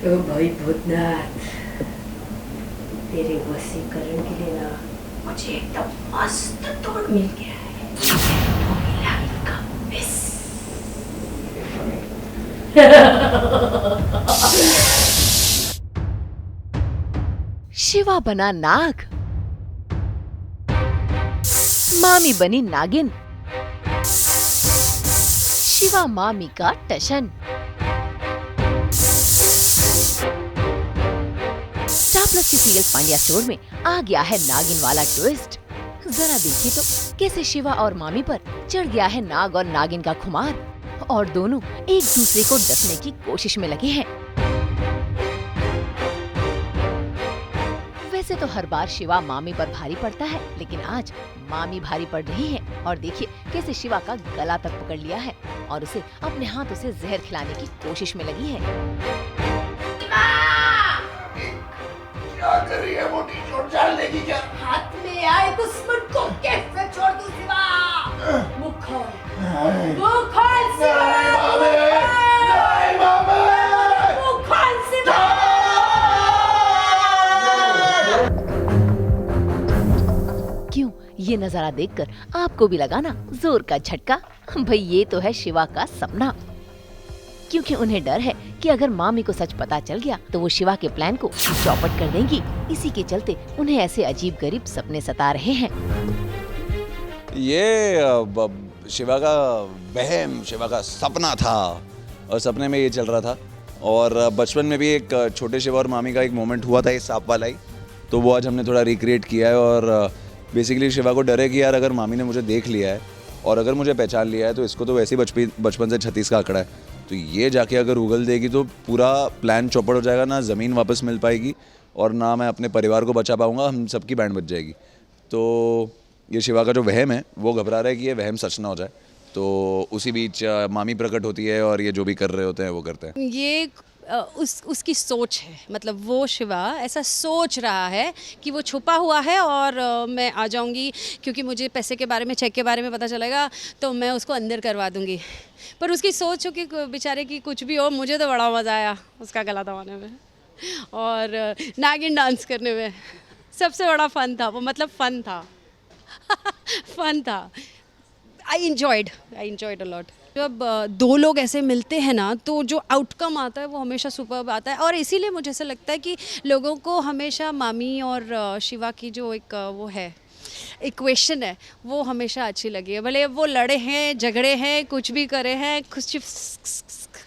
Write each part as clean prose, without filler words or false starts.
ओ भाई भूतनाथ, तेरे वशीकरण के लिए ना मुझे एकदम मस्त तोड़ मिल गया है। तो मिला इनका मिस। शिवा बना नाग, मामी बनी नागिन, शिवा मामी का टशन। स्टार प्लस के सीरियल पांड्या स्टोर में आ गया है नागिन वाला ट्विस्ट। जरा देखिए तो कैसे शिवा और मामी पर चढ़ गया है नाग और नागिन का खुमार और दोनों एक दूसरे को डसने की कोशिश में लगे हैं। वैसे तो हर बार शिवा मामी पर भारी पड़ता है, लेकिन आज मामी भारी पड़ रही है और देखिए कैसे शिवा का गला तक पकड़ लिया है और उसे अपने हाथों से जहर खिलाने की कोशिश में लगी है। क्या कर रही है मोटी, चोट डालने की क्या? हाथ में आए दुश्मन को कैसे छोड़ दूं शिवा? मुख खोल, मुख खोल शिवा, नहीं मामे, मुख खोल शिवा। क्यों, ये नजारा देखकर आपको भी लगा ना जोर का झटका? भाई ये तो है शिवा का सपना, क्योंकि उन्हें डर है कि अगर मामी को सच पता चल गया तो वो शिवा के प्लान को चौपट कर देंगी। इसी के चलते उन्हें ऐसे अजीब गरीब सपने सता रहे हैं। ये शिवा का वहम, शिवा का सपना था और सपने में ये चल रहा था। और बचपन में भी एक छोटे शिवा और मामी का एक मोमेंट हुआ था, ये सांप वाला ही, तो वो आज हमने थोड़ा रिक्रिएट किया है। और बेसिकली शिवा को डर है कि यार अगर मामी ने मुझे देख लिया है और अगर मुझे पहचान लिया है तो इसको तो वैसे ही बचपन से 36 का आंकड़ा है, तो ये जाके अगर उगल देगी तो पूरा प्लान चौपट हो जाएगा, ना ज़मीन वापस मिल पाएगी और ना मैं अपने परिवार को बचा पाऊँगा, हम सबकी बैंड बच जाएगी। तो ये शिवा का जो वहम है वो घबरा रहा है कि ये वहम सच ना हो जाए। तो उसी बीच मामी प्रकट होती है और ये जो भी कर रहे होते हैं वो करते हैं। ये उसकी सोच है, मतलब वो शिवा ऐसा सोच रहा है कि वो छुपा हुआ है और मैं आ जाऊंगी क्योंकि मुझे पैसे के बारे में, चेक के बारे में पता चलेगा तो मैं उसको अंदर करवा दूंगी। पर उसकी सोच हो कि बेचारे की कुछ भी हो, मुझे तो बड़ा मज़ा आया उसका गला दबाने में और नागिन डांस करने में। सबसे बड़ा फ़न था वो, मतलब फ़न था फन था। आई इंजॉयड अ लॉट। जब दो लोग ऐसे मिलते हैं ना तो जो आउटकम आता है वो हमेशा सुपर्ब आता है और इसीलिए मुझे ऐसा लगता है कि लोगों को हमेशा मामी और शिवा की जो एक वो है इक्वेशन है वो हमेशा अच्छी लगी है। भले वो लड़े हैं, झगड़े हैं, कुछ भी करे हैं,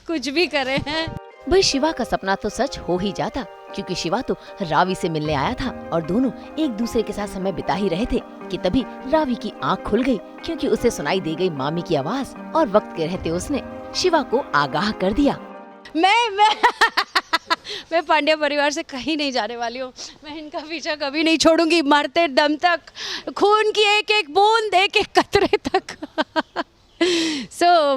कुछ भी करे हैं। भाई शिवा का सपना तो सच हो ही जाता, क्योंकि शिवा तो रावी से मिलने आया था और दोनों एक दूसरे के साथ समय बिता ही रहे थे कि तभी रावी की आंख खुल गई, क्योंकि उसे सुनाई दे गई मामी की आवाज और वक्त के रहते उसने शिवा को आगाह कर दिया। मैं पांड्या परिवार से कहीं नहीं जाने वाली हूँ। मैं इनका पीछा कभी नहीं छोड़ूंगी, मरते दम तक, खून की एक एक बूंद, एक एक कतरे तक।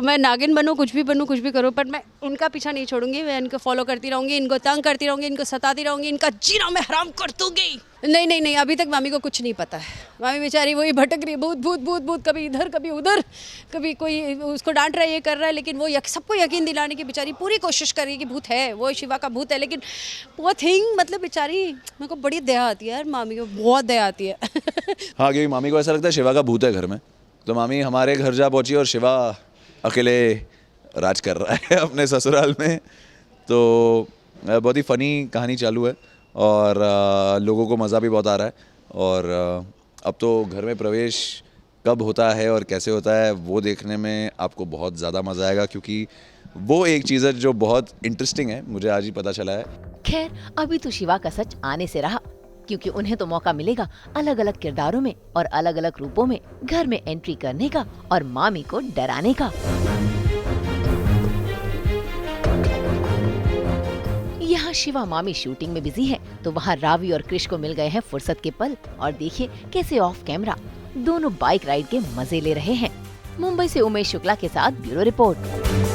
मैं नागिन बनूँ, कुछ भी करूँ, पर मैं इनका पीछा नहीं छोड़ूंगी। मैं इनको फॉलो करती रहूंगी, इनको तंग करती रहूंगी, इनको सताती रहूंगी, इनका जीना मैं हराम कर दूंगी। नहीं, अभी तक मामी को कुछ नहीं पता है। मामी बेचारी वही भटक रही, भूत, कभी इधर कभी उधर, कभी कोई उसको डांट रहा है, ये कर रहा है, लेकिन वो सबको यकीन दिलाने की बेचारी पूरी कोशिश कर रही है कि भूत है, वो शिवा का भूत है। लेकिन वो थिंग, मतलब बेचारी, मेरे को बड़ी दया आती है यार, मामी को बहुत दया आती है। हाँ, क्योंकि मामी को ऐसा लगता है शिवा का भूत है घर में, तो मामी हमारे घर जा पहुंची और शिवा अकेले राज कर रहा है अपने ससुराल में। तो बहुत ही फ़नी कहानी चालू है और लोगों को मज़ा भी बहुत आ रहा है। और अब तो घर में प्रवेश कब होता है और कैसे होता है वो देखने में आपको बहुत ज़्यादा मज़ा आएगा, क्योंकि वो एक चीज़ है जो बहुत इंटरेस्टिंग है, मुझे आज ही पता चला है। खैर अभी तो शिवा का सच आने से रहा, क्योंकि उन्हें तो मौका मिलेगा अलग अलग किरदारों में और अलग अलग रूपों में घर में एंट्री करने का और मामी को डराने का। यहाँ शिवा मामी शूटिंग में बिजी है तो वहाँ रावी और क्रिश को मिल गए हैं फुर्सत के पल और देखिए कैसे ऑफ कैमरा दोनों बाइक राइड के मजे ले रहे हैं। मुंबई से उमेश शुक्ला के साथ ब्यूरो रिपोर्ट।